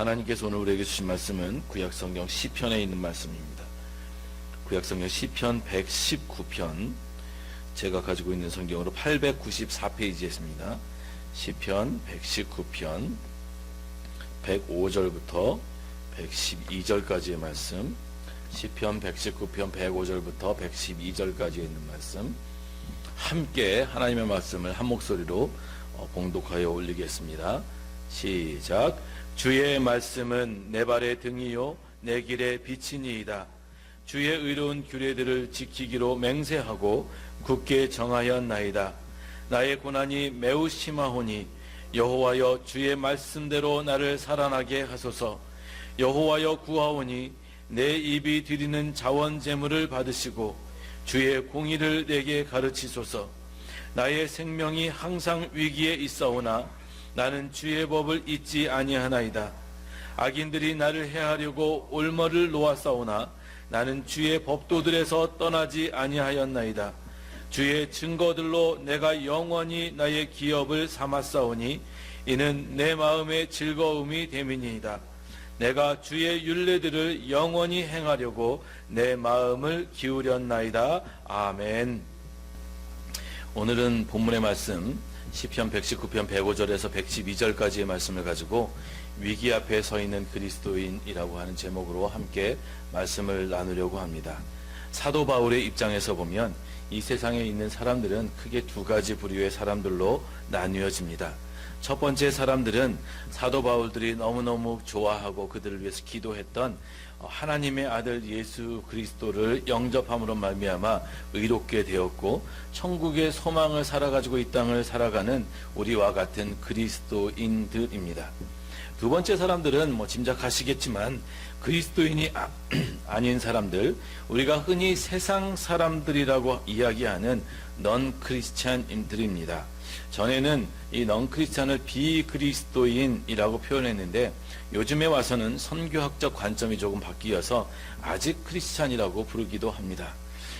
하나님께서 오늘 우리에게 주신 말씀은 구약성경 시편에 있는 말씀입니다. 구약성경 시편 119편, 제가 가지고 있는 성경으로 894페이지에 있습니다. 시편 119편 105절부터 112절까지의 말씀, 시편 119편 105절부터 112절까지에 있는 말씀, 함께 하나님의 말씀을 한 목소리로 봉독하여 올리겠습니다. 시작. 주의 말씀은 내 발의 등이요 내 길의 빛이니이다. 주의 의로운 규례들을 지키기로 맹세하고 굳게 정하였나이다. 나의 고난이 매우 심하오니 여호와여 주의 말씀대로 나를 살아나게 하소서. 여호와여 구하오니 내 입이 드리는 자원 제물을 받으시고 주의 공의를 내게 가르치소서. 나의 생명이 항상 위기에 있사오나 나는 주의 법을 잊지 아니하나이다. 악인들이 나를 해하려고 올머를 놓았사오나 나는 주의 법도들에서 떠나지 아니하였나이다. 주의 증거들로 내가 영원히 나의 기업을 삼았사오니 이는 내 마음의 즐거움이 됨이니이다. 내가 주의 율례들을 영원히 행하려고 내 마음을 기울였나이다. 아멘. 오늘은 본문의 말씀 시편 119편 105절에서 112절까지의 말씀을 가지고 위기 앞에 서 있는 그리스도인이라고 하는 제목으로 함께 말씀을 나누려고 합니다. 사도 바울의 입장에서 보면 이 세상에 있는 사람들은 크게 두 가지 부류의 사람들로 나뉘어집니다. 첫 번째 사람들은 사도 바울들이 너무너무 좋아하고 그들을 위해서 기도했던 하나님의 아들 예수 그리스도를 영접함으로 말미암아 의롭게 되었고 천국의 소망을 살아가지고 이 땅을 살아가는 우리와 같은 그리스도인들입니다. 두 번째 사람들은 짐작하시겠지만 그리스도인이 아닌 사람들, 우리가 흔히 세상 사람들이라고 이야기하는 넌 크리스찬인들입니다. 전에는 이 넌 크리스찬을 비그리스도인이라고 표현했는데 요즘에 와서는 선교학적 관점이 조금 바뀌어서 아직 크리스찬이라고 부르기도 합니다.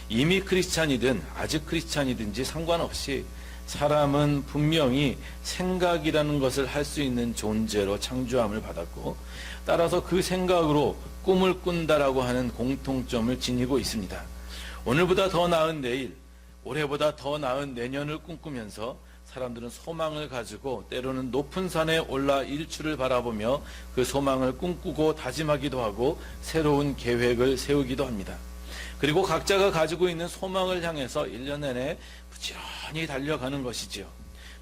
이미 크리스찬이든 아직 크리스찬이든지 상관없이 사람은 분명히 생각이라는 것을 할 수 있는 존재로 창조함을 받았고 따라서 그 생각으로 꿈을 꾼다라고 하는 공통점을 지니고 있습니다. 오늘보다 더 나은 내일, 올해보다 더 나은 내년을 꿈꾸면서 사람들은 소망을 가지고 때로는 높은 산에 올라 일출을 바라보며 그 소망을 꿈꾸고 다짐하기도 하고 새로운 계획을 세우기도 합니다. 그리고 각자가 가지고 있는 소망을 향해서 1년 내내 부지런히 달려가는 것이지요.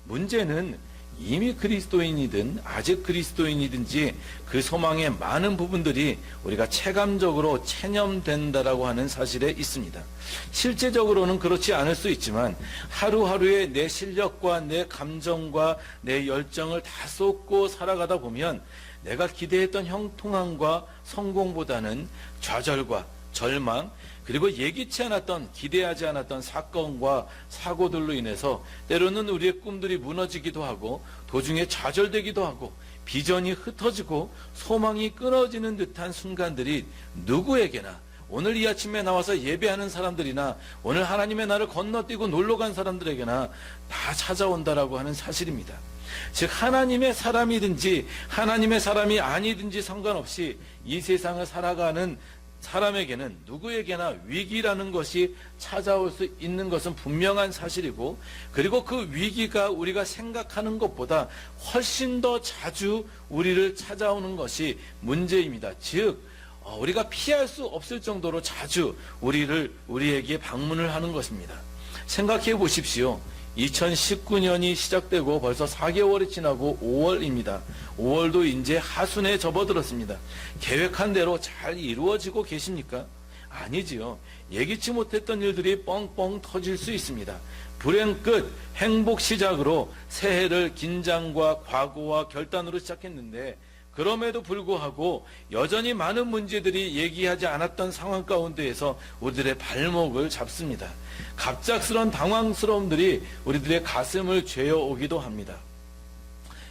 문제는 이미 그리스도인이든 아직 그리스도인이든지 그 소망의 많은 부분들이 우리가 체감적으로 체념된다라고 하는 사실에 있습니다. 실제적으로는 그렇지 않을 수 있지만 하루하루의 내 실력과 내 감정과 내 열정을 다 쏟고 살아가다 보면 내가 기대했던 형통함과 성공보다는 좌절과 절망, 그리고 예기치 않았던, 기대하지 않았던 사건과 사고들로 인해서 때로는 우리의 꿈들이 무너지기도 하고 도중에 좌절되기도 하고 비전이 흩어지고 소망이 끊어지는 듯한 순간들이 누구에게나, 오늘 이 아침에 나와서 예배하는 사람들이나 오늘 하나님의 날을 건너뛰고 놀러간 사람들에게나 다 찾아온다라고 하는 사실입니다. 즉 하나님의 사람이든지 하나님의 사람이 아니든지 상관없이 이 세상을 살아가는 사람에게는 누구에게나 위기라는 것이 찾아올 수 있는 것은 분명한 사실이고, 그리고 그 위기가 우리가 생각하는 것보다 훨씬 더 자주 우리를 찾아오는 것이 문제입니다. 즉 우리가 피할 수 없을 정도로 자주 우리에게 방문을 하는 것입니다. 생각해 보십시오. 2019년이 시작되고 벌써 4개월이 지나고 5월입니다. 5월도 이제 하순에 접어들었습니다. 계획한 대로 잘 이루어지고 계십니까? 아니지요. 예기치 못했던 일들이 뻥뻥 터질 수 있습니다. 불행 끝, 행복 시작으로 새해를 긴장과 과거와 결단으로 시작했는데 그럼에도 불구하고 여전히 많은 문제들이 얘기하지 않았던 상황 가운데에서 우리들의 발목을 잡습니다. 갑작스런 당황스러움들이 우리들의 가슴을 죄어오기도 합니다.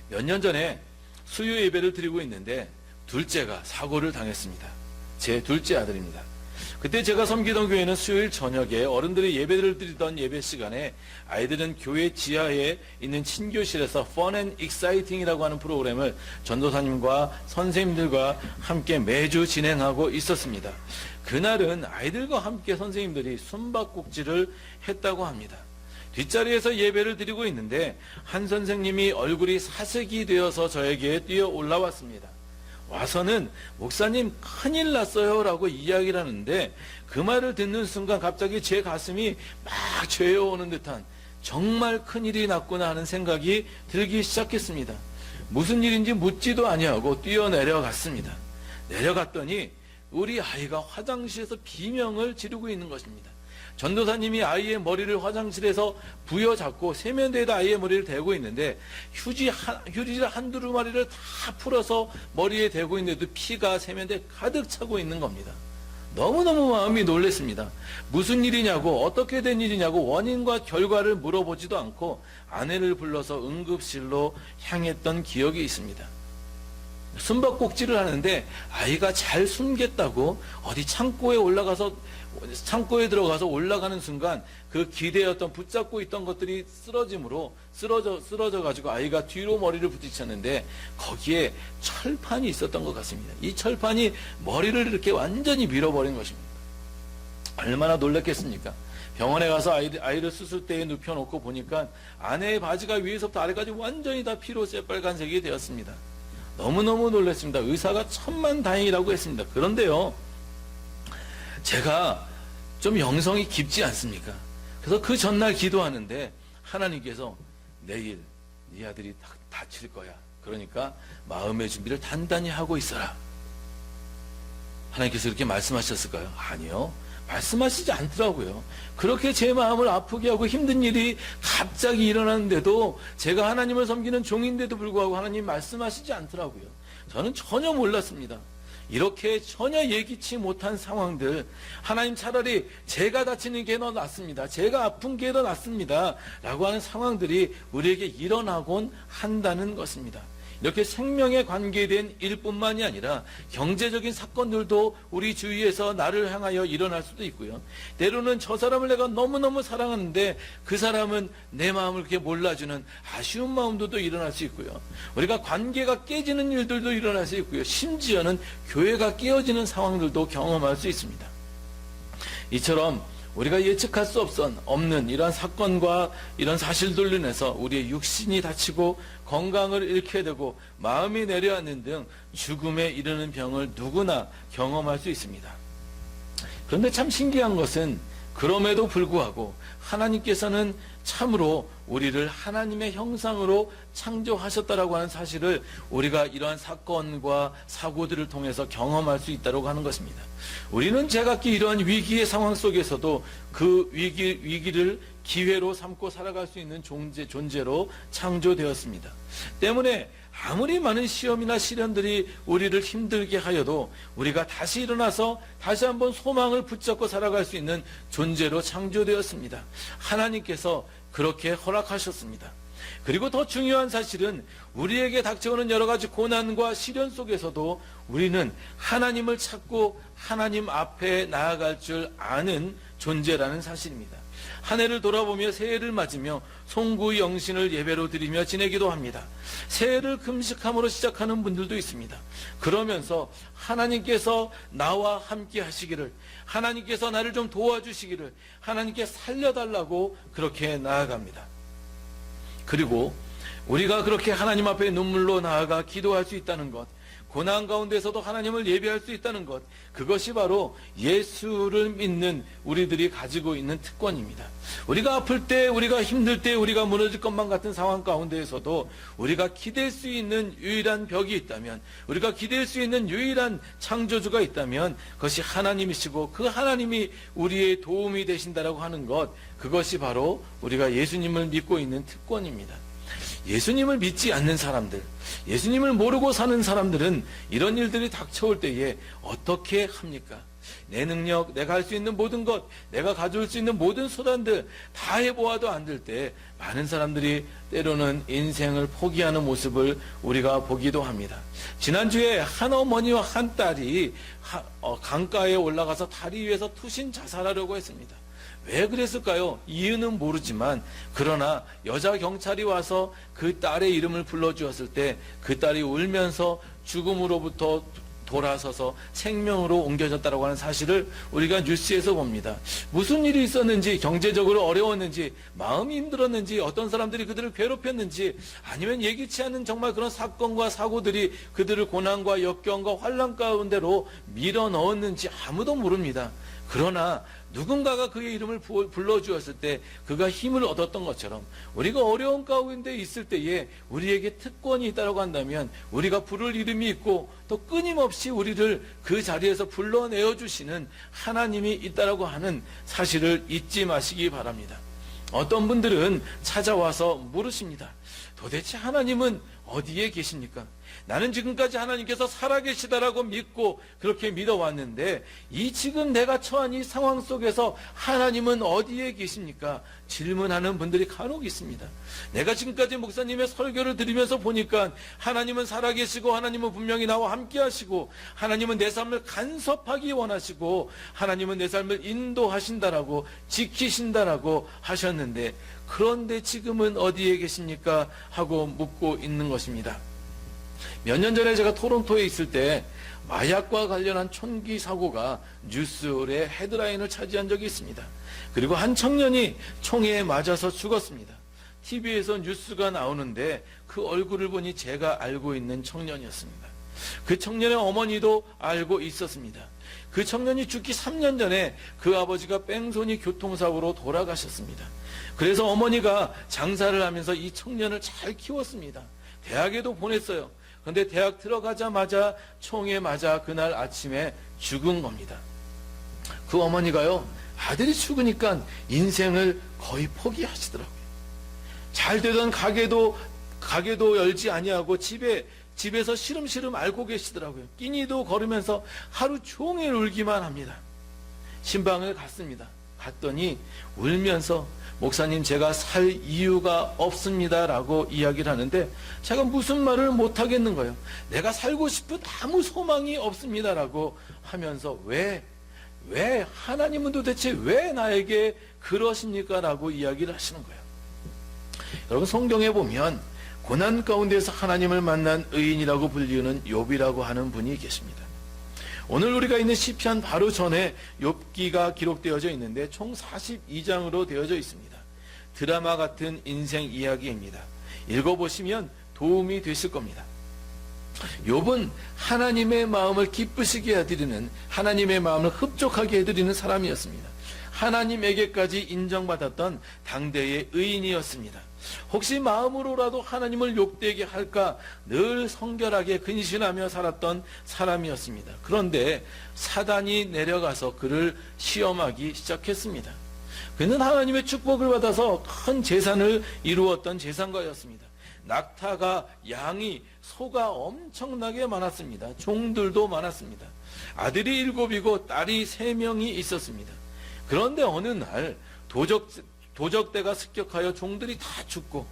몇 년 전에 수요 예배를 드리고 있는데 둘째가 사고를 당했습니다. 제 둘째 아들입니다. 그때 제가 섬기던 교회는 수요일 저녁에 어른들이 예배를 드리던 예배 시간에 아이들은 교회 지하에 있는 친교실에서 Fun and Exciting이라고 하는 프로그램을 전도사님과 선생님들과 함께 매주 진행하고 있었습니다. 그날은 아이들과 함께 선생님들이 숨바꼭질을 했다고 합니다. 뒷자리에서 예배를 드리고 있는데 한 선생님이 얼굴이 사색이 되어서 저에게 뛰어 올라왔습니다. 와서는 목사님 큰일 났어요 라고 이야기를 하는데 그 말을 듣는 순간 갑자기 제 가슴이 막 죄어오는 듯한 정말 큰일이 났구나 하는 생각이 들기 시작했습니다. 무슨 일인지 묻지도 아니하고 뛰어내려갔습니다. 내려갔더니 우리 아이가 화장실에서 비명을 지르고 있는 것입니다. 전도사님이 아이의 머리를 화장실에서 부여잡고 세면대에다 아이의 머리를 대고 있는데 휴지를 한두 마리를 다 풀어서 머리에 대고 있는데도 피가 세면대에 가득 차고 있는 겁니다. 너무너무 마음이 놀랐습니다. 무슨 일이냐고 어떻게 된 일이냐고 원인과 결과를 물어보지도 않고 아내를 불러서 응급실로 향했던 기억이 있습니다. 숨바꼭질을 하는데 아이가 잘 숨겠다고 어디 창고에 들어가서 올라가는 순간 그 기대었던 붙잡고 있던 것들이 쓰러져 가지고 아이가 뒤로 머리를 부딪혔는데 거기에 철판이 있었던 것 같습니다. 이 철판이 머리를 이렇게 완전히 밀어버린 것입니다. 얼마나 놀랐겠습니까? 병원에 가서 아이를 수술대에 눕혀놓고 보니까 아내의 바지가 위에서부터 아래까지 완전히 다 피로 새빨간색이 되었습니다. 너무너무 놀랐습니다. 의사가 천만다행이라고 했습니다. 그런데요, 제가 좀 영성이 깊지 않습니까? 그래서 그 전날 기도하는데 하나님께서 내일 네 아들이 다칠 거야. 그러니까 마음의 준비를 단단히 하고 있어라. 하나님께서 이렇게 말씀하셨을까요? 아니요. 말씀하시지 않더라고요. 그렇게 제 마음을 아프게 하고 힘든 일이 갑자기 일어나는데도 제가 하나님을 섬기는 종인데도 불구하고 하나님 말씀하시지 않더라고요. 저는 전혀 몰랐습니다. 이렇게 전혀 예기치 못한 상황들, 하나님 차라리 제가 다치는 게 더 낫습니다. 제가 아픈 게 더 낫습니다. 라고 하는 상황들이 우리에게 일어나곤 한다는 것입니다. 이렇게 생명에 관계된 일뿐만이 아니라 경제적인 사건들도 우리 주위에서 나를 향하여 일어날 수도 있고요. 때로는 저 사람을 내가 너무너무 사랑하는데 그 사람은 내 마음을 그렇게 몰라주는 아쉬운 마음도 일어날 수 있고요. 우리가 관계가 깨지는 일들도 일어날 수 있고요. 심지어는 교회가 깨어지는 상황들도 경험할 수 있습니다. 이처럼 우리가 예측할 수 없는 이러한 사건과 이런 사실들로 인해서 우리의 육신이 다치고 건강을 잃게 되고 마음이 내려앉는 등 죽음에 이르는 병을 누구나 경험할 수 있습니다. 그런데 참 신기한 것은 그럼에도 불구하고 하나님께서는 참으로 우리를 하나님의 형상으로 창조하셨다라고 하는 사실을 우리가 이러한 사건과 사고들을 통해서 경험할 수 있다고 하는 것입니다. 우리는 제각기 이러한 위기의 상황 속에서도 그 위기를 기회로 삼고 살아갈 수 있는 존재로 창조되었습니다. 때문에 아무리 많은 시험이나 시련들이 우리를 힘들게 하여도 우리가 다시 일어나서 다시 한번 소망을 붙잡고 살아갈 수 있는 존재로 창조되었습니다. 하나님께서 그렇게 허락하셨습니다. 그리고 더 중요한 사실은 우리에게 닥쳐오는 여러 가지 고난과 시련 속에서도 우리는 하나님을 찾고 하나님 앞에 나아갈 줄 아는 존재라는 사실입니다. 한 해를 돌아보며 새해를 맞으며 송구 영신을 예배로 드리며 지내기도 합니다. 새해를 금식함으로 시작하는 분들도 있습니다. 그러면서 하나님께서 나와 함께 하시기를, 하나님께서 나를 좀 도와주시기를, 하나님께 살려달라고 그렇게 나아갑니다. 그리고 우리가 그렇게 하나님 앞에 눈물로 나아가 기도할 수 있다는 것, 고난 가운데서도 하나님을 예배할 수 있다는 것, 그것이 바로 예수를 믿는 우리들이 가지고 있는 특권입니다. 우리가 아플 때, 우리가 힘들 때, 우리가 무너질 것만 같은 상황 가운데에서도 우리가 기댈 수 있는 유일한 벽이 있다면, 우리가 기댈 수 있는 유일한 창조주가 있다면 그것이 하나님이시고 그 하나님이 우리의 도움이 되신다라고 하는 것, 그것이 바로 우리가 예수님을 믿고 있는 특권입니다. 예수님을 믿지 않는 사람들, 예수님을 모르고 사는 사람들은 이런 일들이 닥쳐올 때에 어떻게 합니까? 내 능력, 내가 할 수 있는 모든 것, 내가 가져올 수 있는 모든 수단들 다 해보아도 안 될 때 많은 사람들이 때로는 인생을 포기하는 모습을 우리가 보기도 합니다. 지난주에 한 어머니와 한 딸이 강가에 올라가서 다리 위에서 투신 자살하려고 했습니다. 왜 그랬을까요? 이유는 모르지만 그러나 여자 경찰이 와서 그 딸의 이름을 불러주었을 때 그 딸이 울면서 죽음으로부터 돌아서서 생명으로 옮겨졌다고 하는 사실을 우리가 뉴스에서 봅니다. 무슨 일이 있었는지, 경제적으로 어려웠는지, 마음이 힘들었는지, 어떤 사람들이 그들을 괴롭혔는지, 아니면 예기치 않은 정말 그런 사건과 사고들이 그들을 고난과 역경과 환난 가운데로 밀어 넣었는지 아무도 모릅니다. 그러나 누군가가 그의 이름을 불러주었을 때 그가 힘을 얻었던 것처럼 우리가 어려운 가운데 있을 때에 우리에게 특권이 있다고 한다면 우리가 부를 이름이 있고 또 끊임없이 우리를 그 자리에서 불러내어 주시는 하나님이 있다고 하는 사실을 잊지 마시기 바랍니다. 어떤 분들은 찾아와서 물으십니다. 도대체 하나님은 어디에 계십니까? 나는 지금까지 하나님께서 살아계시다라고 믿고 그렇게 믿어왔는데 이 지금 내가 처한 이 상황 속에서 하나님은 어디에 계십니까? 질문하는 분들이 간혹 있습니다. 내가 지금까지 목사님의 설교를 들으면서 보니까 하나님은 살아계시고 하나님은 분명히 나와 함께 하시고 하나님은 내 삶을 간섭하기 원하시고 하나님은 내 삶을 인도하신다라고 지키신다라고 하셨는데 그런데 지금은 어디에 계십니까? 하고 묻고 있는 것입니다. 몇 년 전에 제가 토론토에 있을 때 마약과 관련한 총기 사고가 뉴스의 헤드라인을 차지한 적이 있습니다. 그리고 한 청년이 총에 맞아서 죽었습니다. TV에서 뉴스가 나오는데 그 얼굴을 보니 제가 알고 있는 청년이었습니다. 그 청년의 어머니도 알고 있었습니다. 그 청년이 죽기 3년 전에 그 아버지가 뺑소니 교통사고로 돌아가셨습니다. 그래서 어머니가 장사를 하면서 이 청년을 잘 키웠습니다. 대학에도 보냈어요. 그런데 대학 들어가자마자 총에 맞아 그날 아침에 죽은 겁니다. 그 어머니가요, 아들이 죽으니까 인생을 거의 포기하시더라고요. 잘 되던 가게도 열지 아니하고 집에서 시름시름 앓고 계시더라고요. 끼니도 걸으면서 하루 종일 울기만 합니다. 신방을 갔습니다. 갔더니 울면서 목사님 제가 살 이유가 없습니다 라고 이야기를 하는데 제가 무슨 말을 못하겠는 거예요. 내가 살고 싶은 아무 소망이 없습니다 라고 하면서 왜 하나님은 도대체 왜 나에게 그러십니까 라고 이야기를 하시는 거예요. 여러분 성경에 보면 고난 가운데서 하나님을 만난 의인이라고 불리우는 욥이라고 하는 분이 계십니다. 오늘 우리가 있는 시편 바로 전에 욥기가 기록되어져 있는데 총 42장으로 되어져 있습니다. 드라마 같은 인생 이야기입니다. 읽어보시면 도움이 되실 겁니다. 욥은 하나님의 마음을 기쁘시게 해드리는, 하나님의 마음을 흡족하게 해드리는 사람이었습니다. 하나님에게까지 인정받았던 당대의 의인이었습니다. 혹시 마음으로라도 하나님을 욕되게 할까 늘 성결하게 근신하며 살았던 사람이었습니다. 그런데 사단이 내려가서 그를 시험하기 시작했습니다. 그는 하나님의 축복을 받아서 큰 재산을 이루었던 재산가였습니다. 낙타가, 양이, 소가 엄청나게 많았습니다. 종들도 많았습니다. 아들이 7이고 딸이 3명이 있었습니다. 그런데 어느 날 도적대가 습격하여 종들이 다 죽고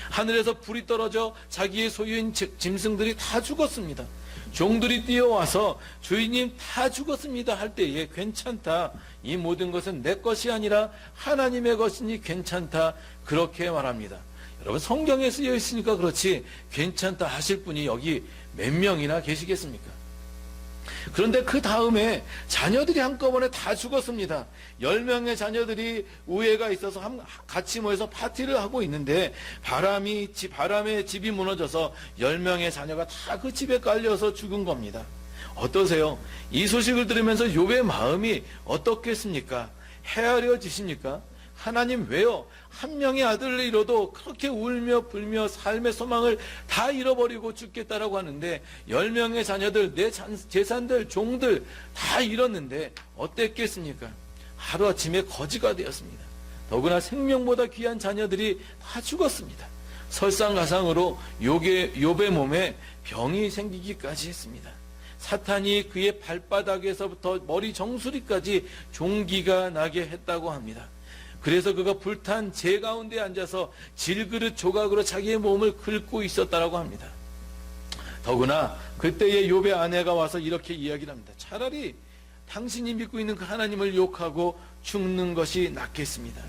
하늘에서 불이 떨어져 자기의 소유인 짐승들이 다 죽었습니다. 종들이 뛰어와서 주인님 다 죽었습니다 할 때에 괜찮다. 이 모든 것은 내 것이 아니라 하나님의 것이니 괜찮다. 그렇게 말합니다. 여러분 성경에 쓰여 있으니까 그렇지 괜찮다 하실 분이 여기 몇 명이나 계시겠습니까? 그런데 그 다음에 자녀들이 한꺼번에 다 죽었습니다. 10명의 자녀들이 우애가 있어서 같이 모여서 파티를 하고 있는데 바람에 집이 무너져서 10명의 자녀가 다 그 집에 깔려서 죽은 겁니다. 어떠세요? 이 소식을 들으면서 욥의 마음이 어떻겠습니까? 헤아려지십니까? 하나님 왜요? 한 명의 아들을 잃어도 그렇게 울며 불며 삶의 소망을 다 잃어버리고 죽겠다라고 하는데 10명의 자녀들, 내 재산들, 종들 다 잃었는데 어땠겠습니까? 하루아침에 거지가 되었습니다. 더구나 생명보다 귀한 자녀들이 다 죽었습니다. 설상가상으로 욥의 몸에 병이 생기기까지 했습니다. 사탄이 그의 발바닥에서부터 머리 정수리까지 종기가 나게 했다고 합니다. 그래서 그가 불탄 재 가운데 앉아서 질그릇 조각으로 자기의 몸을 긁고 있었다라고 합니다. 더구나 그때의 욥의 아내가 와서 이렇게 이야기를 합니다. 차라리 당신이 믿고 있는 그 하나님을 욕하고 죽는 것이 낫겠습니다.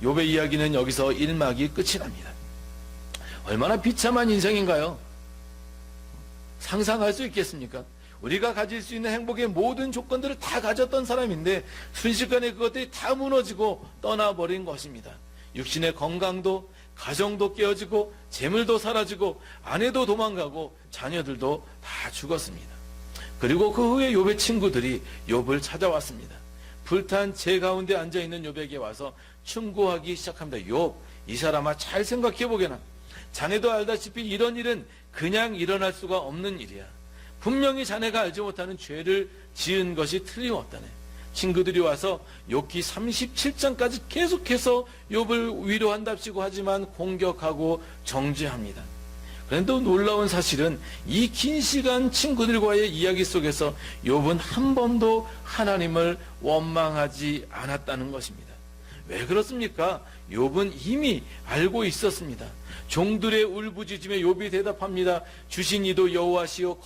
욥의 이야기는 여기서 1막이 끝이 납니다. 얼마나 비참한 인생인가요? 상상할 수 있겠습니까? 우리가 가질 수 있는 행복의 모든 조건들을 다 가졌던 사람인데 순식간에 그것들이 다 무너지고 떠나버린 것입니다. 육신의 건강도, 가정도 깨어지고, 재물도 사라지고, 아내도 도망가고, 자녀들도 다 죽었습니다. 그리고 그 후에 욥의 친구들이 욥을 찾아왔습니다. 불탄 재 가운데 앉아있는 욥에게 와서 충고하기 시작합니다. 욥, 이 사람아 잘 생각해보게나. 자네도 알다시피 이런 일은 그냥 일어날 수가 없는 일이야. 분명히 자네가 알지 못하는 죄를 지은 것이 틀림없다네. 친구들이 와서 욥기 37장까지 계속해서 욥을 위로한답시고 하지만 공격하고 정죄합니다. 그런데 또 놀라운 사실은 이 긴 시간 친구들과의 이야기 속에서 욥은 한 번도 하나님을 원망하지 않았다는 것입니다. 왜 그렇습니까? 욥은 이미 알고 있었습니다. 종들의 울부짖음에 욥이 대답합니다. 주신 이도 여호와시요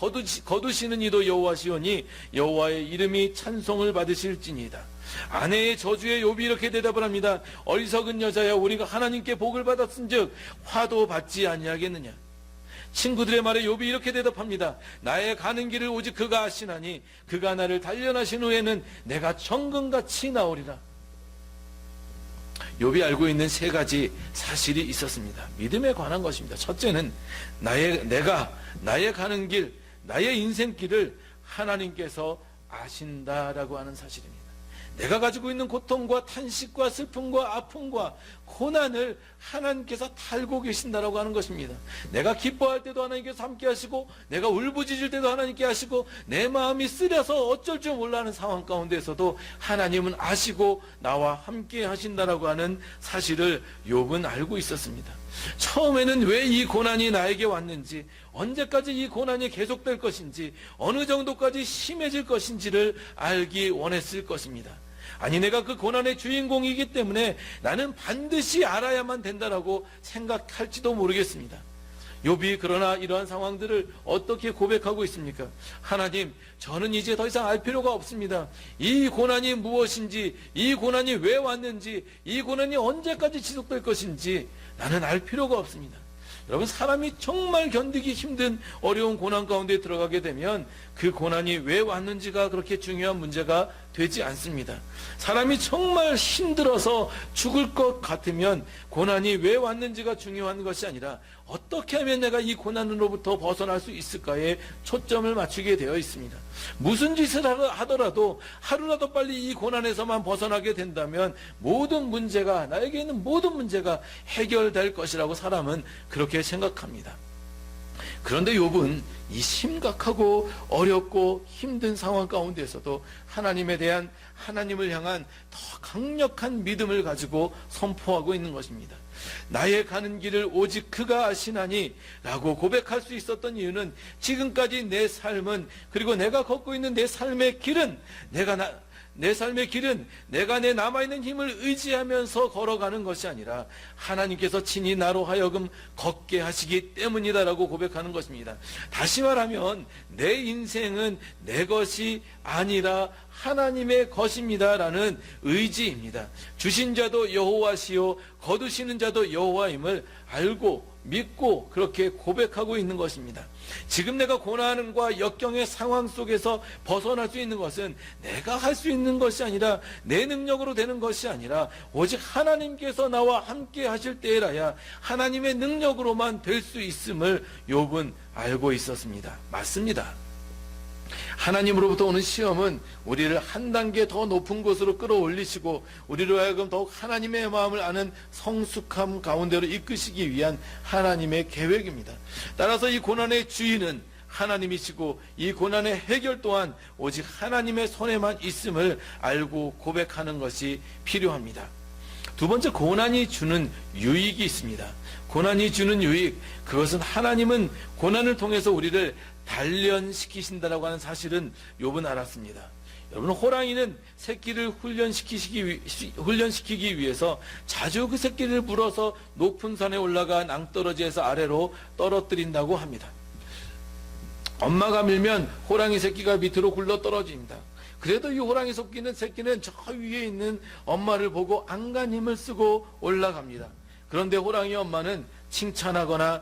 거두시는 이도 여호와시오니 여호와의 이름이 찬송을 받으실지니이다. 아내의 저주에 욥이 이렇게 대답을 합니다. 어리석은 여자야, 우리가 하나님께 복을 받았은즉 화도 받지 아니하겠느냐. 친구들의 말에 욥이 이렇게 대답합니다. 나의 가는 길을 오직 그가 아시나니 그가 나를 단련하신 후에는 내가 정금같이 나오리라. 욥이 알고 있는 세 가지 사실이 있었습니다. 믿음에 관한 것입니다. 첫째는 내가 나의 가는 길, 나의 인생길을 하나님께서 아신다라고 하는 사실입니다. 내가 가지고 있는 고통과 탄식과 슬픔과 아픔과 고난을 하나님께서 달고 계신다라고 하는 것입니다. 내가 기뻐할 때도 하나님께서 함께 하시고, 내가 울부짖을 때도 하나님께 하시고, 내 마음이 쓰려서 어쩔 줄 몰라 하는 상황 가운데서도 하나님은 아시고 나와 함께 하신다라고 하는 사실을 욥은 알고 있었습니다. 처음에는 왜 이 고난이 나에게 왔는지, 언제까지 이 고난이 계속될 것인지, 어느 정도까지 심해질 것인지를 알기 원했을 것입니다. 아니, 내가 그 고난의 주인공이기 때문에 나는 반드시 알아야만 된다라고 생각할지도 모르겠습니다. 욥이 그러나 이러한 상황들을 어떻게 고백하고 있습니까? 하나님, 저는 이제 더 이상 알 필요가 없습니다. 이 고난이 무엇인지, 이 고난이 왜 왔는지, 이 고난이 언제까지 지속될 것인지 나는 알 필요가 없습니다. 여러분, 사람이 정말 견디기 힘든 어려운 고난 가운데 들어가게 되면 그 고난이 왜 왔는지가 그렇게 중요한 문제가 되지 않습니다. 사람이 정말 힘들어서 죽을 것 같으면 고난이 왜 왔는지가 중요한 것이 아니라 어떻게 하면 내가 이 고난으로부터 벗어날 수 있을까에 초점을 맞추게 되어 있습니다. 무슨 짓을 하더라도 하루라도 빨리 이 고난에서만 벗어나게 된다면 모든 문제가, 나에게 있는 모든 문제가 해결될 것이라고 사람은 그렇게 생각합니다. 그런데 욥은 이 심각하고 어렵고 힘든 상황 가운데서도 하나님을 향한 더 강력한 믿음을 가지고 선포하고 있는 것입니다. 나의 가는 길을 오직 그가 아시나니 라고 고백할 수 있었던 이유는 지금까지 내 삶은, 그리고 내가 걷고 있는 내 삶의 길은 내가 내 남아있는 힘을 의지하면서 걸어가는 것이 아니라 하나님께서 친히 나로 하여금 걷게 하시기 때문이다라고 고백하는 것입니다. 다시 말하면 내 인생은 내 것이 아니라 하나님의 것입니다라는 의지입니다. 주신 자도 여호와시요 거두시는 자도 여호와임을 알고 믿고 그렇게 고백하고 있는 것입니다. 지금 내가 고난과 역경의 상황 속에서 벗어날 수 있는 것은 내가 할 수 있는 것이 아니라, 내 능력으로 되는 것이 아니라 오직 하나님께서 나와 함께 하실 때라야 하나님의 능력으로만 될 수 있음을 욥은 알고 있었습니다. 맞습니다. 하나님으로부터 오는 시험은 우리를 한 단계 더 높은 곳으로 끌어올리시고 우리로 하여금 더욱 하나님의 마음을 아는 성숙함 가운데로 이끄시기 위한 하나님의 계획입니다. 따라서 이 고난의 주인은 하나님이시고 이 고난의 해결 또한 오직 하나님의 손에만 있음을 알고 고백하는 것이 필요합니다. 두 번째, 고난이 주는 유익이 있습니다. 고난이 주는 유익, 그것은 하나님은 고난을 통해서 우리를 단련시키신다라고 하는 사실은 욥은 알았습니다. 여러분, 호랑이는 새끼를 훈련시키기 위해서 자주 그 새끼를 물어서 높은 산에 올라가 낭떠러지에서 아래로 떨어뜨린다고 합니다. 엄마가 밀면 호랑이 새끼가 밑으로 굴러 떨어집니다. 그래도 이 호랑이 새끼는 저 위에 있는 엄마를 보고 안간 힘을 쓰고 올라갑니다. 그런데 호랑이 엄마는 칭찬하거나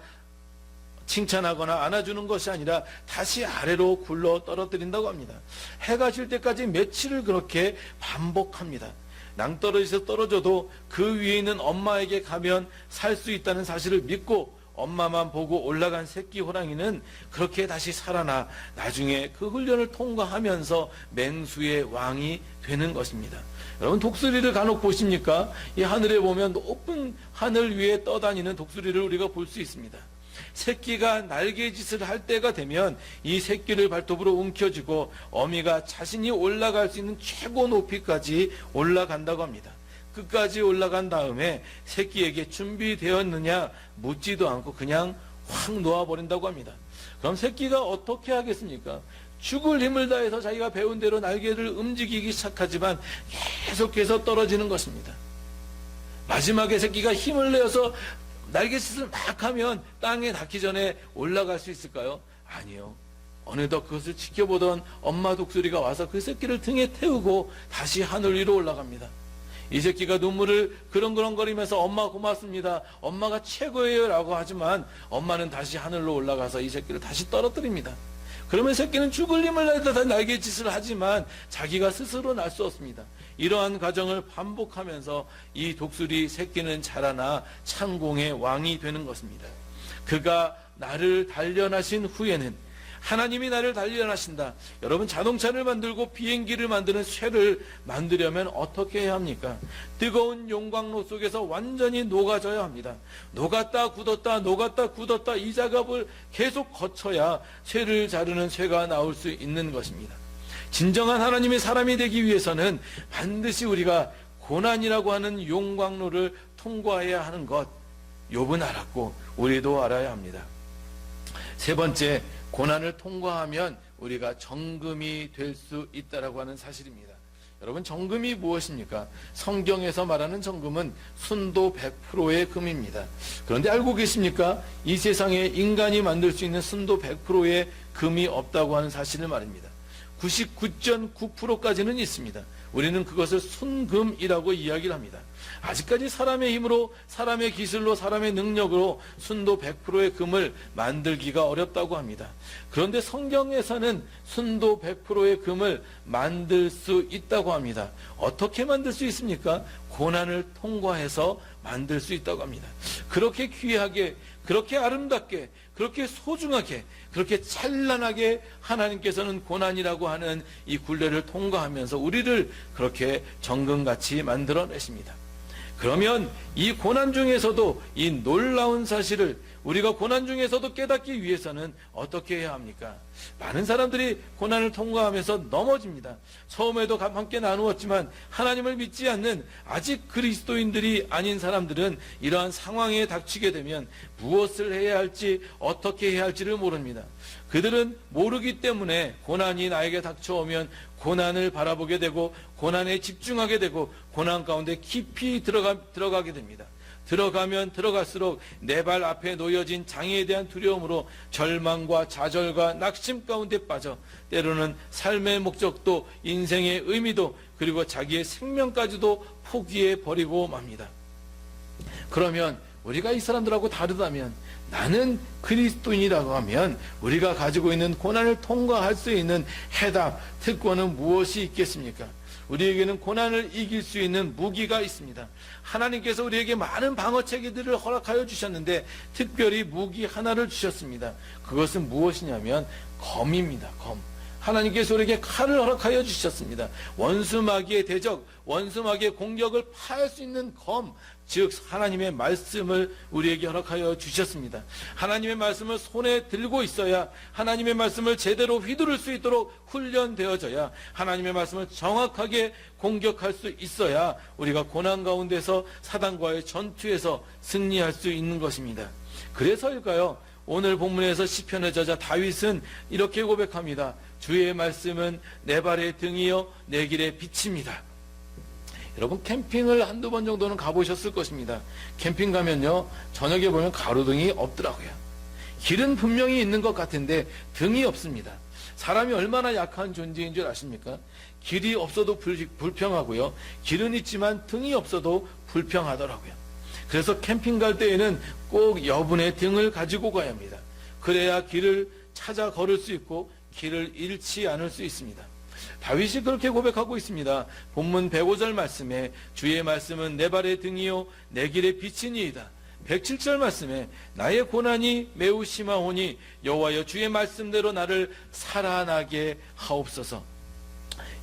안아주는 것이 아니라 다시 아래로 굴러 떨어뜨린다고 합니다. 해가 질 때까지 며칠을 그렇게 반복합니다. 낭떠러지에서 떨어져도 그 위에 있는 엄마에게 가면 살 수 있다는 사실을 믿고 엄마만 보고 올라간 새끼 호랑이는 그렇게 다시 살아나 나중에 그 훈련을 통과하면서 맹수의 왕이 되는 것입니다. 여러분, 독수리를 간혹 보십니까? 이 하늘에 보면 높은 하늘 위에 떠다니는 독수리를 우리가 볼 수 있습니다. 새끼가 날개짓을 할 때가 되면 이 새끼를 발톱으로 움켜쥐고 어미가 자신이 올라갈 수 있는 최고 높이까지 올라간다고 합니다. 끝까지 올라간 다음에 새끼에게 준비되었느냐 묻지도 않고 그냥 확 놓아버린다고 합니다. 그럼 새끼가 어떻게 하겠습니까? 죽을 힘을 다해서 자기가 배운 대로 날개를 움직이기 시작하지만 계속해서 떨어지는 것입니다. 마지막에 새끼가 힘을 내어서 날개짓을 막 하면 땅에 닿기 전에 올라갈 수 있을까요? 아니요. 어느덧 그것을 지켜보던 엄마 독수리가 와서 그 새끼를 등에 태우고 다시 하늘 위로 올라갑니다. 이 새끼가 눈물을 그렁그렁거리면서 엄마 고맙습니다, 엄마가 최고예요 라고 하지만 엄마는 다시 하늘로 올라가서 이 새끼를 다시 떨어뜨립니다. 그러면 새끼는 죽을 힘을 다해서 날개짓을 하지만 자기가 스스로 날 수 없습니다. 이러한 과정을 반복하면서 이 독수리 새끼는 자라나 창공의 왕이 되는 것입니다. 그가 나를 단련하신 후에는, 하나님이 나를 단련하신다. 여러분, 자동차를 만들고 비행기를 만드는 쇠를 만들려면 어떻게 해야 합니까? 뜨거운 용광로 속에서 완전히 녹아져야 합니다. 녹았다 굳었다 이 작업을 계속 거쳐야 쇠를 자르는 쇠가 나올 수 있는 것입니다. 진정한 하나님의 사람이 되기 위해서는 반드시 우리가 고난이라고 하는 용광로를 통과해야 하는 것, 욥은 알았고 우리도 알아야 합니다. 세 번째, 고난을 통과하면 우리가 정금이 될 수 있다라고 하는 사실입니다. 여러분, 정금이 무엇입니까? 성경에서 말하는 정금은 순도 100%의 금입니다. 그런데 알고 계십니까? 이 세상에 인간이 만들 수 있는 순도 100%의 금이 없다고 하는 사실을 말입니다. 99.9%까지는 있습니다. 우리는 그것을 순금이라고 이야기를 합니다. 아직까지 사람의 힘으로, 사람의 기술로, 사람의 능력으로 순도 100%의 금을 만들기가 어렵다고 합니다. 그런데 성경에서는 순도 100%의 금을 만들 수 있다고 합니다. 어떻게 만들 수 있습니까? 고난을 통과해서 만들 수 있다고 합니다. 그렇게 귀하게, 그렇게 아름답게, 그렇게 소중하게, 그렇게 찬란하게 하나님께서는 고난이라고 하는 이 굴레를 통과하면서 우리를 그렇게 정금같이 만들어내십니다. 그러면 이 고난 중에서도 이 놀라운 사실을 우리가 고난 중에서도 깨닫기 위해서는 어떻게 해야 합니까? 많은 사람들이 고난을 통과하면서 넘어집니다. 처음에도 함께 나누었지만 하나님을 믿지 않는 아직 그리스도인들이 아닌 사람들은 이러한 상황에 닥치게 되면 무엇을 해야 할지, 어떻게 해야 할지를 모릅니다. 그들은 모르기 때문에 고난이 나에게 닥쳐오면 고난을 바라보게 되고 고난에 집중하게 되고 고난 가운데 깊이 들어가게 됩니다. 들어가면 들어갈수록 내 발 앞에 놓여진 장애에 대한 두려움으로 절망과 좌절과 낙심 가운데 빠져 때로는 삶의 목적도, 인생의 의미도, 그리고 자기의 생명까지도 포기해 버리고 맙니다. 그러면 우리가 이 사람들하고 다르다면, 나는 그리스도인이라고 하면 우리가 가지고 있는 고난을 통과할 수 있는 해답, 특권은 무엇이 있겠습니까? 우리에게는 고난을 이길 수 있는 무기가 있습니다. 하나님께서 우리에게 많은 방어체계들을 허락하여 주셨는데 특별히 무기 하나를 주셨습니다. 그것은 무엇이냐면 검입니다. 검. 하나님께서 우리에게 칼을 허락하여 주셨습니다. 원수마귀의 대적, 원수마귀의 공격을 파할 수 있는 검, 즉 하나님의 말씀을 우리에게 허락하여 주셨습니다. 하나님의 말씀을 손에 들고 있어야, 하나님의 말씀을 제대로 휘두를 수 있도록 훈련되어져야, 하나님의 말씀을 정확하게 공격할 수 있어야 우리가 고난 가운데서 사단과의 전투에서 승리할 수 있는 것입니다. 그래서일까요? 오늘 본문에서 시편의 저자 다윗은 이렇게 고백합니다. 주의 말씀은 내 발의 등이요 내 길의 빛입니다. 여러분, 캠핑을 한두 번 정도는 가보셨을 것입니다. 캠핑 가면요, 저녁에 보면 가로등이 없더라고요. 길은 분명히 있는 것 같은데 등이 없습니다. 사람이 얼마나 약한 존재인 줄 아십니까? 길이 없어도 불평하고요, 길은 있지만 등이 없어도 불평하더라고요. 그래서 캠핑 갈 때에는 꼭 여분의 등을 가지고 가야 합니다. 그래야 길을 찾아 걸을 수 있고 길을 잃지 않을 수 있습니다. 다윗이 그렇게 고백하고 있습니다. 본문 105절 말씀에 주의 말씀은 내 발의 등이요 내 길의 빛이니이다. 107절 말씀에 나의 고난이 매우 심하오니 여호와여 주의 말씀대로 나를 살아나게 하옵소서.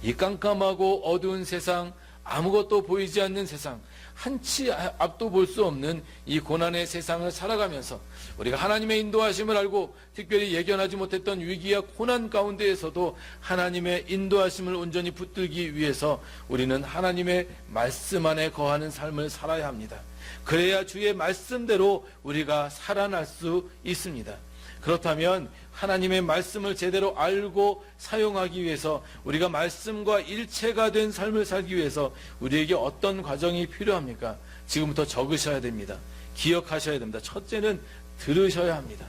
이 깜깜하고 어두운 세상, 아무것도 보이지 않는 세상, 한치 앞도 볼 수 없는 이 고난의 세상을 살아가면서 우리가 하나님의 인도하심을 알고 특별히 예견하지 못했던 위기와 고난 가운데에서도 하나님의 인도하심을 온전히 붙들기 위해서 우리는 하나님의 말씀 안에 거하는 삶을 살아야 합니다. 그래야 주의 말씀대로 우리가 살아날 수 있습니다. 그렇다면 하나님의 말씀을 제대로 알고 사용하기 위해서, 우리가 말씀과 일체가 된 삶을 살기 위해서 우리에게 어떤 과정이 필요합니까? 지금부터 적으셔야 됩니다. 기억하셔야 됩니다. 첫째는 들으셔야 합니다.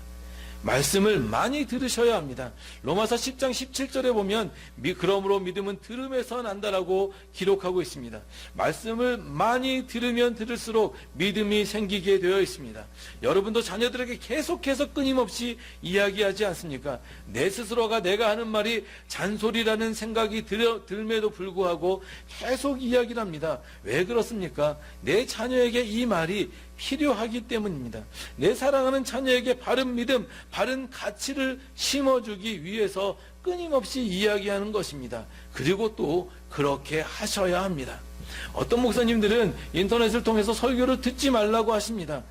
말씀을 많이 들으셔야 합니다. 로마서 10장 17절에 보면 그러므로 믿음은 들음에서 난다라고 기록하고 있습니다. 말씀을 많이 들으면 들을수록 믿음이 생기게 되어 있습니다. 여러분도 자녀들에게 계속해서 끊임없이 이야기하지 않습니까? 내 스스로가 내가 하는 말이 잔소리라는 생각이 들m에도 불구하고 계속 이야기를 합니다. 왜 그렇습니까? 내 자녀에게 이 말이 필요하기 때문입니다. 내 사랑하는 자녀에게 바른 믿음, 바른 가치를 심어주기 위해서 끊임없이 이야기하는 것입니다. 그리고 또 그렇게 하셔야 합니다. 어떤 목사님들은 인터넷을 통해서 설교를 듣지 말라고 하십니다.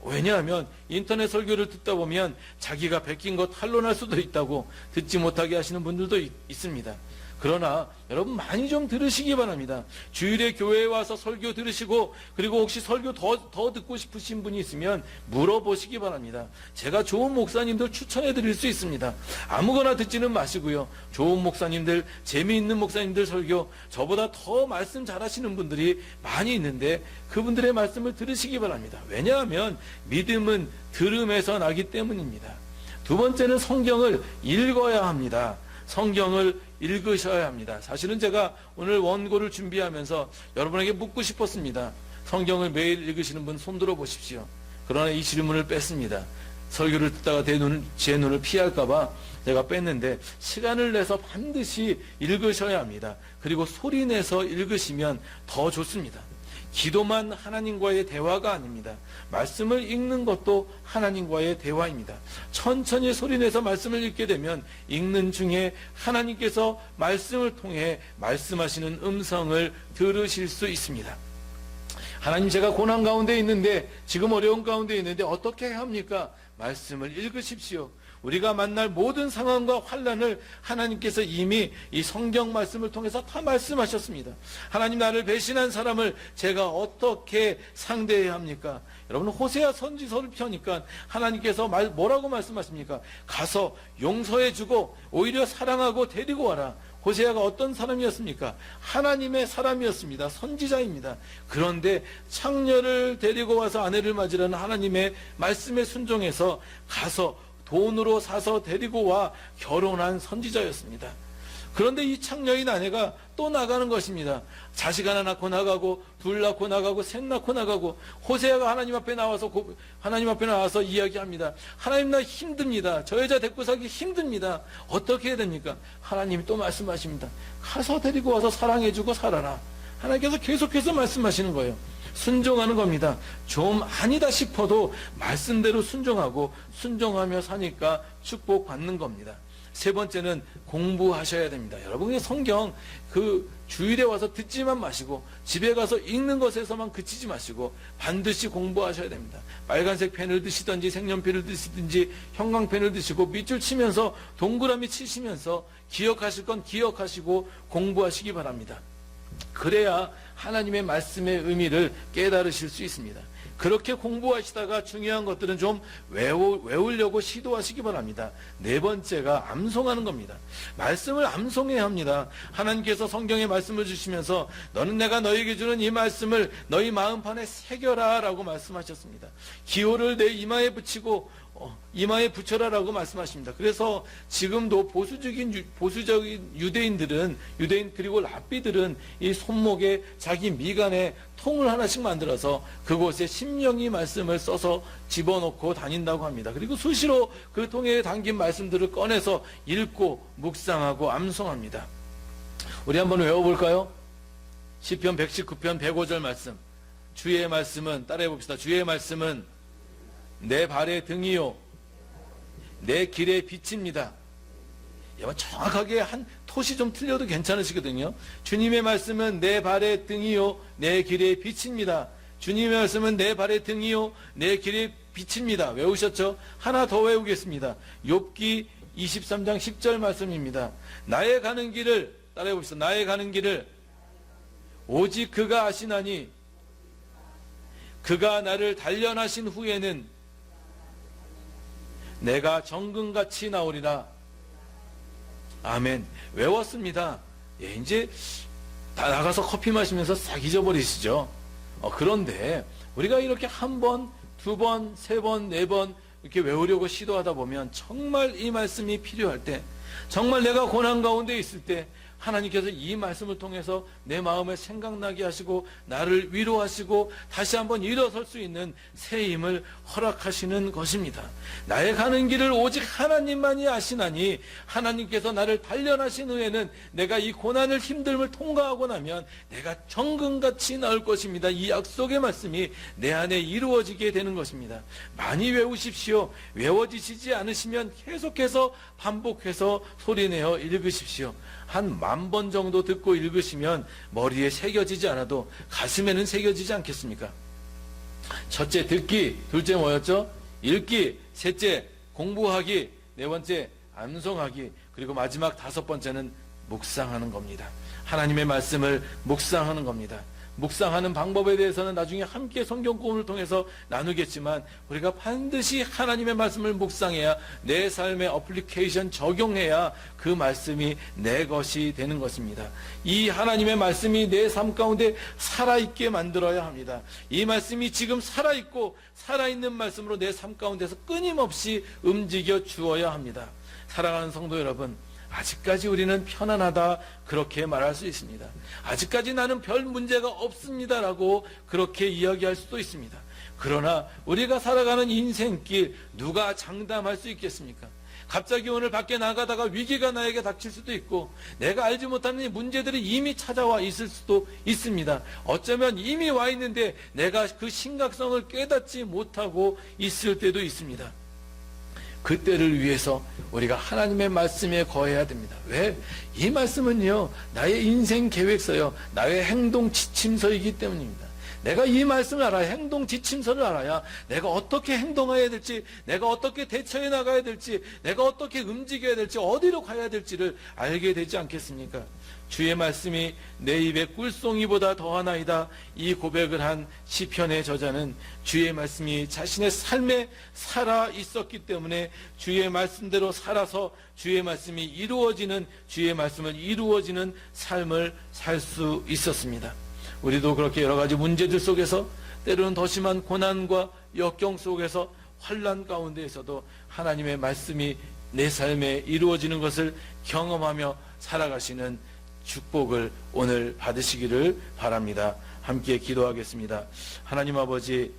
왜냐하면 인터넷 설교를 듣다 보면 자기가 베낀 것 탄론할 수도 있다고 듣지 못하게 하시는 분들도 있습니다. 그러나 여러분, 많이 좀 들으시기 바랍니다. 주일에 교회에 와서 설교 들으시고, 그리고 혹시 설교 더 듣고 싶으신 분이 있으면 물어보시기 바랍니다. 제가 좋은 목사님들 추천해 드릴 수 있습니다. 아무거나 듣지는 마시고요. 좋은 목사님들, 재미있는 목사님들 설교, 저보다 더 말씀 잘하시는 분들이 많이 있는데 그분들의 말씀을 들으시기 바랍니다. 왜냐하면 믿음은 들음에서 나기 때문입니다. 두 번째는 성경을 읽어야 합니다. 성경을 읽으셔야 합니다. 사실은 제가 오늘 원고를 준비하면서 여러분에게 묻고 싶었습니다. 성경을 매일 읽으시는 분 손 들어 보십시오. 그러나 이 질문을 뺐습니다. 설교를 듣다가 제 눈을 피할까봐 제가 뺐는데, 시간을 내서 반드시 읽으셔야 합니다. 그리고 소리 내서 읽으시면 더 좋습니다. 기도만 하나님과의 대화가 아닙니다. 말씀을 읽는 것도 하나님과의 대화입니다. 천천히 소리내서 말씀을 읽게 되면 읽는 중에 하나님께서 말씀을 통해 말씀하시는 음성을 들으실 수 있습니다. 하나님, 제가 고난 가운데 있는데, 지금 어려운 가운데 있는데 어떻게 해야 합니까? 말씀을 읽으십시오. 우리가 만날 모든 상황과 환난을 하나님께서 이미 이 성경 말씀을 통해서 다 말씀하셨습니다. 하나님, 나를 배신한 사람을 제가 어떻게 상대해야 합니까? 여러분, 호세아 선지서를 펴니까 하나님께서 뭐라고 말씀하십니까? 가서 용서해주고 오히려 사랑하고 데리고 와라. 호세아가 어떤 사람이었습니까? 하나님의 사람이었습니다. 선지자입니다. 그런데 창녀를 데리고 와서 아내를 맞으라는 하나님의 말씀에 순종해서 가서 돈으로 사서 데리고 와 결혼한 선지자였습니다. 그런데 이 창녀인 아내가 또 나가는 것입니다. 자식 하나 낳고 나가고, 둘 낳고 나가고, 셋 낳고 나가고. 호세아가 하나님 앞에 나와서 이야기합니다. 하나님, 나 힘듭니다. 저 여자 데리고 살기 힘듭니다. 어떻게 해야 됩니까? 하나님이 또 말씀하십니다. 가서 데리고 와서 사랑해주고 살아라. 하나님께서 계속해서 말씀하시는 거예요. 순종하는 겁니다. 좀 아니다 싶어도 말씀대로 순종하며 사니까 축복받는 겁니다. 세 번째는 공부하셔야 됩니다. 여러분의 성경 주일에 와서 듣지만 마시고 집에 가서 읽는 것에서만 그치지 마시고 반드시 공부하셔야 됩니다. 빨간색 펜을 드시든지 색연필을 드시든지 형광펜을 드시고 밑줄 치면서 동그라미 치시면서 기억하실 건 기억하시고 공부하시기 바랍니다. 그래야 하나님의 말씀의 의미를 깨달으실 수 있습니다. 그렇게 공부하시다가 중요한 것들은 좀 외우려고 시도하시기 바랍니다. 네 번째가 암송하는 겁니다. 말씀을 암송해야 합니다. 하나님께서 성경에 말씀을 주시면서 너는 내가 너에게 주는 이 말씀을 너희 마음판에 새겨라 라고 말씀하셨습니다. 기호를 내 이마에 붙이고 이마에 붙여라라고 말씀하십니다. 그래서 지금도 보수적인 유대인 그리고 랍비들은 이 손목에 자기 미간에 통을 하나씩 만들어서 그곳에 심령이 말씀을 써서 집어넣고 다닌다고 합니다. 그리고 수시로 그 통에 담긴 말씀들을 꺼내서 읽고 묵상하고 암송합니다. 우리 한번 외워볼까요? 시편 119편 105절 말씀. 주의 말씀은, 따라해 봅시다. 주의 말씀은 내 발의 등이요 내 길의 빛입니다. 정확하게 한 토시 좀 틀려도 괜찮으시거든요. 주님의 말씀은 내 발의 등이요 내 길의 빛입니다. 주님의 말씀은 내 발의 등이요 내 길의 빛입니다. 외우셨죠? 하나 더 외우겠습니다. 욥기 23장 10절 말씀입니다. 나의 가는 길을, 따라해 봅시다. 나의 가는 길을 오직 그가 아시나니 그가 나를 단련하신 후에는 내가 정금같이 나오리라. 아멘. 외웠습니다. 예, 이제 다 나가서 커피 마시면서 싹 잊어버리시죠. 그런데 우리가 이렇게 한 번, 두 번, 세 번, 네 번 이렇게 외우려고 시도하다 보면 정말 이 말씀이 필요할 때, 정말 내가 고난 가운데 있을 때 하나님께서 이 말씀을 통해서 내 마음에 생각나게 하시고 나를 위로하시고 다시 한번 일어설 수 있는 새 힘을 허락하시는 것입니다. 나의 가는 길을 오직 하나님만이 아시나니 하나님께서 나를 단련하신 후에는 내가 이 고난을 힘듦을 통과하고 나면 내가 정금같이 나올 것입니다. 이 약속의 말씀이 내 안에 이루어지게 되는 것입니다. 많이 외우십시오. 외워지시지 않으시면 계속해서 반복해서 소리내어 읽으십시오. 한 10,000번 정도 듣고 읽으시면 머리에 새겨지지 않아도 가슴에는 새겨지지 않겠습니까? 첫째 듣기, 둘째 뭐였죠? 읽기, 셋째 공부하기, 네 번째 암송하기, 그리고 마지막 5번째는 묵상하는 겁니다. 하나님의 말씀을 묵상하는 겁니다. 묵상하는 방법에 대해서는 나중에 함께 성경 공부를 통해서 나누겠지만 우리가 반드시 하나님의 말씀을 묵상해야 내 삶의 어플리케이션 적용해야 그 말씀이 내 것이 되는 것입니다. 이 하나님의 말씀이 내 삶 가운데 살아있게 만들어야 합니다. 이 말씀이 지금 살아있고 살아있는 말씀으로 내 삶 가운데서 끊임없이 움직여 주어야 합니다. 사랑하는 성도 여러분, 아직까지 우리는 편안하다 그렇게 말할 수 있습니다. 아직까지 나는 별 문제가 없습니다라고 그렇게 이야기할 수도 있습니다. 그러나 우리가 살아가는 인생길 누가 장담할 수 있겠습니까? 갑자기 오늘 밖에 나가다가 위기가 나에게 닥칠 수도 있고 내가 알지 못하는 문제들이 이미 찾아와 있을 수도 있습니다. 어쩌면 이미 와 있는데 내가 그 심각성을 깨닫지 못하고 있을 때도 있습니다. 그때를 위해서 우리가 하나님의 말씀에 거해야 됩니다. 왜? 이 말씀은요, 나의 인생 계획서요, 나의 행동 지침서이기 때문입니다. 내가 이 말씀을 알아야, 행동 지침서를 알아야 내가 어떻게 행동해야 될지, 내가 어떻게 대처해 나가야 될지, 내가 어떻게 움직여야 될지, 어디로 가야 될지를 알게 되지 않겠습니까? 주의 말씀이 내 입에 꿀송이보다 더하나이다. 이 고백을 한 시편의 저자는 주의 말씀이 자신의 삶에 살아 있었기 때문에 주의 말씀대로 살아서 주의 말씀이 이루어지는, 주의 말씀을 이루어지는 삶을 살 수 있었습니다. 우리도 그렇게 여러 가지 문제들 속에서 때로는 더 심한 고난과 역경 속에서 환난 가운데에서도 하나님의 말씀이 내 삶에 이루어지는 것을 경험하며 살아가시는 축복을 오늘 받으시기를 바랍니다. 함께 기도하겠습니다. 하나님 아버지,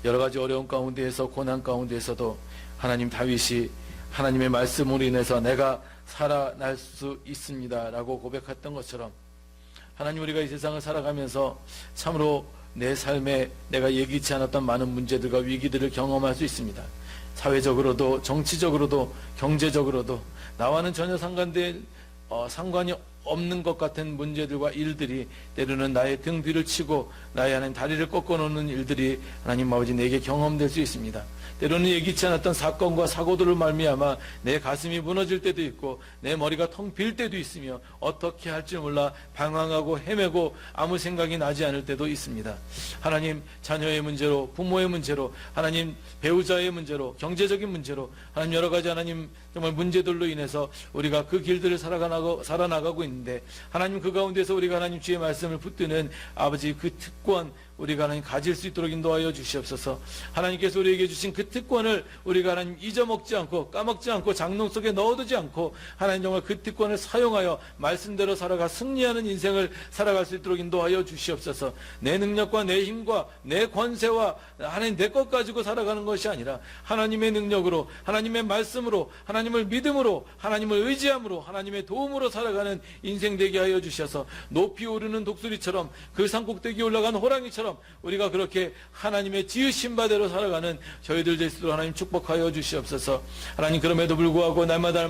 여러 가지 어려운 가운데에서, 고난 가운데에서도 하나님, 다윗이 하나님의 말씀으로 인해서 내가 살아날 수 있습니다 라고 고백했던 것처럼 하나님, 우리가 이 세상을 살아가면서 참으로 내 삶에 내가 예기치 않았던 많은 문제들과 위기들을 경험할 수 있습니다. 사회적으로도, 정치적으로도, 경제적으로도 나와는 전혀 상관이 없는 것 같은 문제들과 일들이 때로는 나의 등 뒤를 치고 나의 하나님 다리를 꺾어놓는 일들이 하나님 아버지 내게 경험될 수 있습니다. 때로는 예기치 않았던 사건과 사고들을 말미암아 내 가슴이 무너질 때도 있고 내 머리가 텅 빌 때도 있으며 어떻게 할지 몰라 방황하고 헤매고 아무 생각이 나지 않을 때도 있습니다. 하나님, 자녀의 문제로, 부모의 문제로, 하나님 배우자의 문제로, 경제적인 문제로, 하나님 여러 가지 하나님 정말 문제들로 인해서 우리가 그 길들을 살아나가고 있는데, 하나님 그 가운데서 우리가 하나님 주의 말씀을 붙드는 아버지 그 특권 우리가 하나님 가질 수 있도록 인도하여 주시옵소서. 하나님께서 우리에게 주신 그 특권을 우리가 하나님 잊어먹지 않고 까먹지 않고 장롱 속에 넣어두지 않고 하나님 정말 그 특권을 사용하여 말씀대로 살아가 승리하는 인생을 살아갈 수 있도록 인도하여 주시옵소서. 내 능력과 내 힘과 내 권세와 하나님 내 것 가지고 살아가는 것이 아니라 하나님의 능력으로, 하나님의 말씀으로, 하나님을 믿음으로, 하나님을 의지함으로, 하나님의 도움으로 살아가는 인생 되게 하여 주셔서 높이 오르는 독수리처럼 그 산꼭대기에 올라간 호랑이처럼 우리가 그렇게 하나님의 지으신 바대로 살아가는 저희들 될 수 있도록 하나님 축복하여 주시옵소서. 하나님, 그럼에도 불구하고 날마다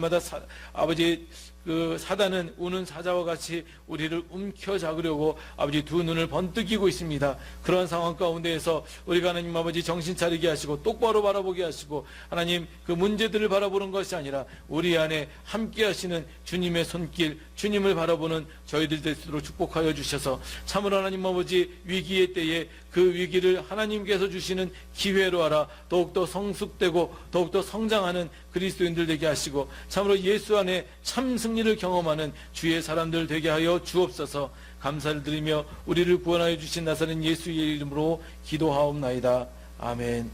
아버지 그 사단은 우는 사자와 같이 우리를 움켜잡으려고 아버지 두 눈을 번뜩이고 있습니다. 그러한 상황 가운데에서 우리가 하나님 아버지 정신 차리게 하시고 똑바로 바라보게 하시고 하나님 그 문제들을 바라보는 것이 아니라 우리 안에 함께 하시는 주님의 손길, 주님을 바라보는 저희들 될 수 있도록 축복하여 주셔서 참으로 하나님 아버지 위기의 때에 그 위기를 하나님께서 주시는 기회로 하라 더욱더 성숙되고 더욱더 성장하는 그리스도인들 되게 하시고 참으로 예수 안에 참 승리를 경험하는 주의 사람들 되게 하여 주옵소서. 감사를 드리며 우리를 구원하여 주신 나사렛 예수의 이름으로 기도하옵나이다. 아멘.